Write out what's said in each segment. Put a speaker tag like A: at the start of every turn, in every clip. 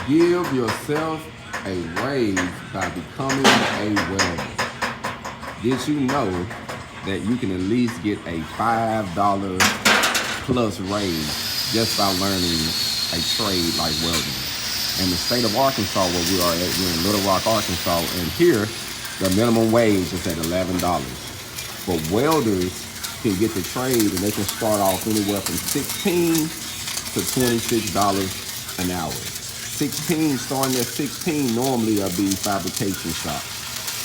A: Give yourself a raise by becoming a welder. Did you know that you can at least get a $5 plus raise just by learning a trade like welding? In the state of Arkansas, where we are at, we're in Little Rock, Arkansas, and here the minimum wage is at $11. But welders can get the trade and they can start off anywhere from $16 to $26 an hour. 16, starting at 16, normally will be fabrication shop,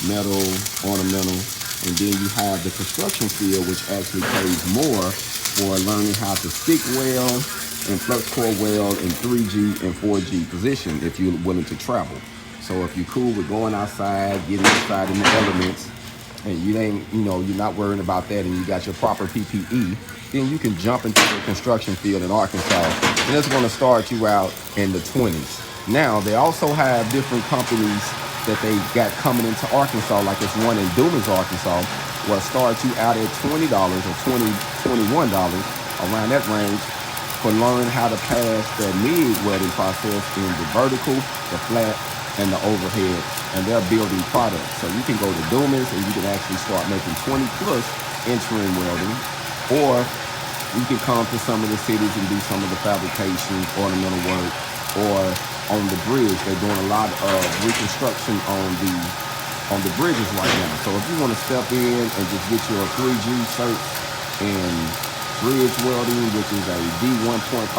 A: metal, ornamental, and then you have the construction field, which actually pays more for learning how to stick weld and flux core weld in 3G and 4G position if you're willing to travel. So if you're cool with going outside, getting inside in the elements, and you ain't, you're not worrying about that, and you got your proper PPE, then you can jump into the construction field in Arkansas, and it's going to start you out in the 20s. Now, they also have different companies that they got coming into Arkansas, like this one in Dumas, Arkansas, will start you out at $20 or $21, around that range, for learning how to pass the MIG welding process in the vertical, the flat, and the overhead, and they're building products. So you can go to Dumas and you can actually start making 20 plus entering welding, or you can come to some of the cities and do some of the fabrication, ornamental work, or on the bridge. They're doing a lot of reconstruction on the bridges right now. So if you want to step in and just get your 3G cert in bridge welding, which is a D1.5,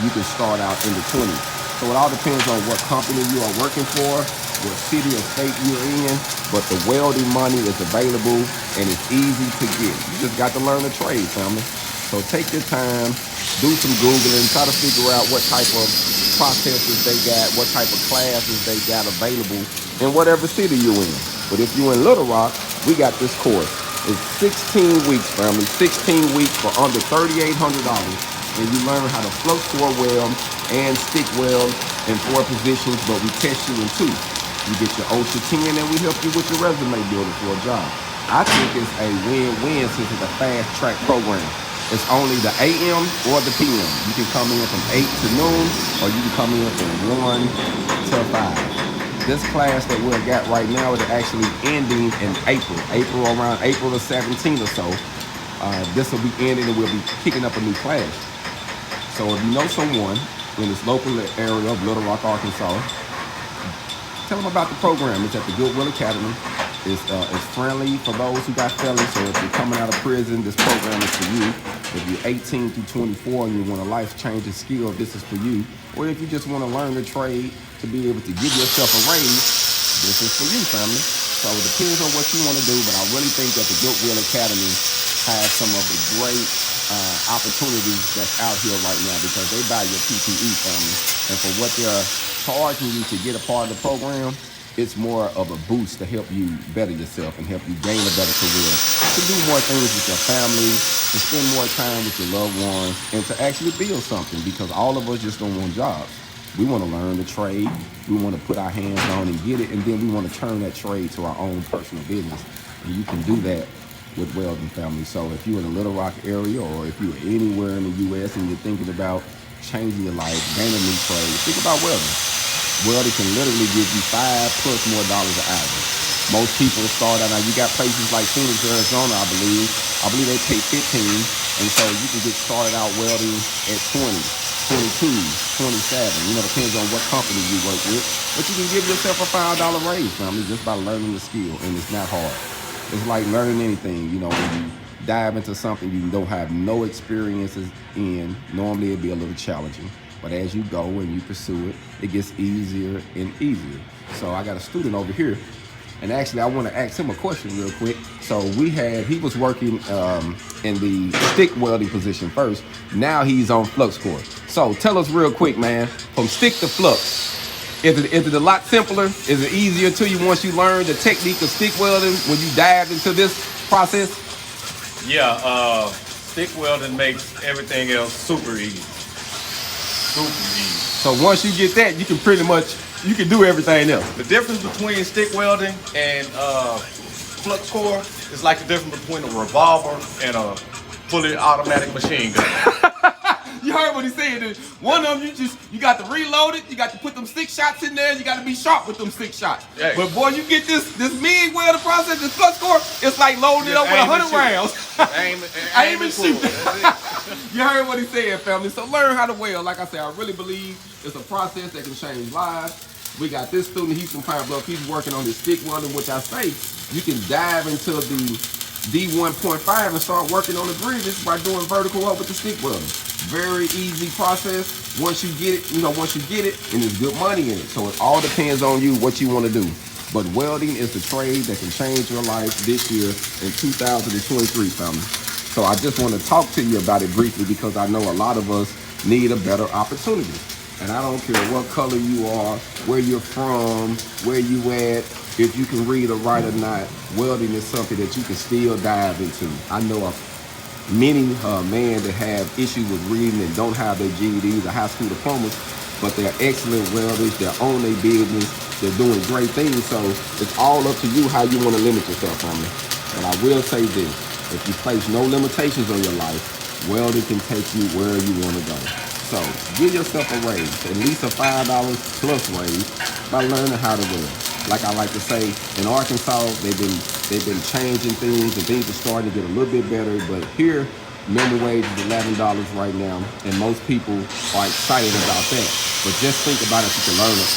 A: you can start out in the 20s. So it all depends on what company you are working for, what city or state you're in, but the welding money is available and it's easy to get. You just got to learn the trade, family. So take your time, do some Googling, try to figure out what type of processes they got, what type of classes they got available in whatever city you're in. But if you're in Little Rock, we got this course. It's 16 weeks, family, 16 weeks for under $3,800. And you learn how to flux core weld and stick weld in 4 positions, but we test you in 2. You get your OSHA 10 and we help you with your resume builder for a job. I think it's a win-win since it's a fast track program. It's only the AM or the PM. You can come in from 8 to noon, or you can come in from 1 to 5. This class that we've got right now is actually ending in around April the 17th or so. This will be ending and we'll be kicking up a new class. So if you know someone in this local area of Little Rock, Arkansas, tell them about the program. It's at the Goodwill Academy. It's friendly for those who got felons. So if you're coming out of prison, this program is for you. If you're 18 through 24 and you want a life-changing skill, this is for you. Or if you just want to learn the trade to be able to give yourself a raise, this is for you, family. So it depends on what you want to do, but I really think that the Goodwill Academy has some of the great opportunities that's out here right now, because they buy your PPE, family. And for what they're charging you to get a part of the program, it's more of a boost to help you better yourself and help you gain a better career, to do more things with your family, to spend more time with your loved ones, and to actually build something, because all of us just don't want jobs. We want to learn the trade, we want to put our hands on and get it, and then we want to turn that trade to our own personal business. And you can do that with welding, family. So if you're in the Little Rock area, or if you're anywhere in the U.S. and you're thinking about changing your life, gaining a new trade, think about welding. Welding can literally give you $5+ more an hour. Most people start out, now you got places like Feniks, Arizona, I believe they pay 15, and so you can get started out welding at 20, 22, 27, depends on what company you work with, but you can give yourself a $5 raise, family, just by learning the skill, and it's not hard. It's like learning anything, when you dive into something you don't have no experiences in, normally it'd be a little challenging. But as you go and you pursue it, it gets easier and easier. So I got a student over here, and actually I want to ask him a question real quick. So he was working in the stick welding position first. Now he's on flux core. So tell us real quick, man, from stick to flux, is it a lot simpler? Is it easier to you once you learn the technique of stick welding when you dive into this process?
B: Yeah, stick welding makes everything else super easy.
A: So once you get that, you can pretty much, you can do everything else.
B: The difference between stick welding and flux core is like the difference between a revolver and a fully automatic machine gun.
A: You heard what he said. One of them, you got to reload it. You got to put them 6 shots in there. You got to be sharp with them 6 shots.
B: Hey.
A: But boy, you get this MIG welder process, this flux core, it's like loading it up with 100 rounds. Aim and shoot. You heard what he said, family. So learn how to weld. Like I said, I really believe it's a process that can change lives. We got this student, he's from Pine Bluff. He's working on his stick welding, which I say you can dive into the D1.5 and start working on the bridges by doing vertical up with the stick welding. Very easy process. Once you get it, and there's good money in it. So it all depends on you what you want to do. But welding is the trade that can change your life this year in 2023, family. So I just want to talk to you about it briefly because I know a lot of us need a better opportunity. And I don't care what color you are, where you're from, where you at, if you can read or write or not, welding is something that you can still dive into. I know many men that have issues with reading and don't have their GEDs or high school diplomas, but they're excellent welders, they're on their business, they're doing great things. So it's all up to you how you want to limit yourself, family. But I will say this, if you place no limitations on your life, welding can take you where you want to go. So give yourself a raise, at least a $5 plus raise by learning how to weld. Like I like to say, in Arkansas, they've been changing things and things are starting to get a little bit better. But here, minimum wage is $11 right now, and most people are excited about that. But just think about if you can learn a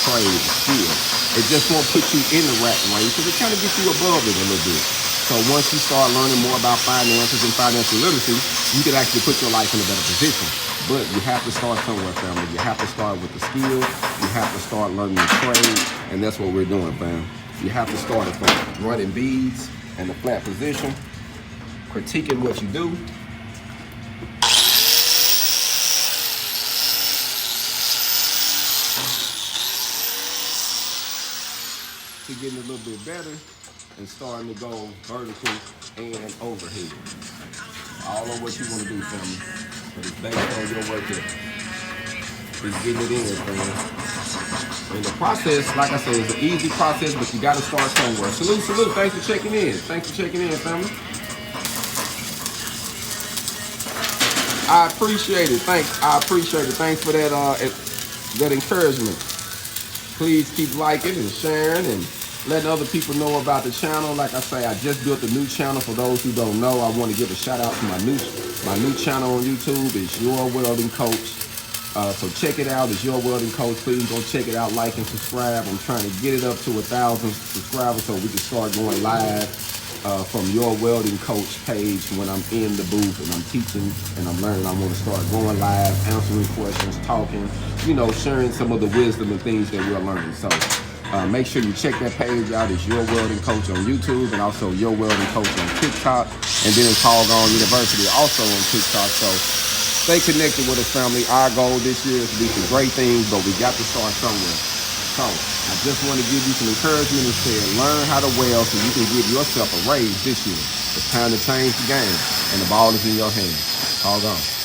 A: trade, a skill. It just won't put you in the rat race, because it kind of gets you above it a little bit. So once you start learning more about finances and financial literacy, you can actually put your life in a better position. But you have to start somewhere, family. You have to start with the skill. You have to start learning the trade, and that's what we're doing, fam. You have to start it from running beads in the flat position, critiquing what you do, to getting a little bit better and starting to go vertical and overhead. All on what you want to do, family. But it's based on your work here. It's getting it in, fam. And the process, like I said, is an easy process, but you got to start somewhere. Salute, salute. Thanks for checking in. Thanks for checking in, family. I appreciate it. Thanks. I appreciate it. Thanks for that encouragement. Please keep liking and sharing and letting other people know about the channel. Like I say, I just built a new channel. For those who don't know, I want to give a shout out to my new channel on YouTube. It's Your Welding Coach. So check it out. It's Your Welding Coach. Please go check it out, like and subscribe. I'm trying to get it up to 1,000 subscribers so we can start going live from Your Welding Coach page when I'm in the booth and I'm teaching and I'm learning. I want to start going live, answering questions, talking, sharing some of the wisdom and things that we're learning. So make sure you check that page out. It's Your Welding Coach on YouTube and also Your Welding Coach on TikTok. And then it's HogOn University also on TikTok. So stay connected with us, family. Our goal this year is to do some great things, but we got to start somewhere. So I just want to give you some encouragement and say, learn how to weld so you can give yourself a raise this year. It's time to change the game, and the ball is in your hands. HogOn.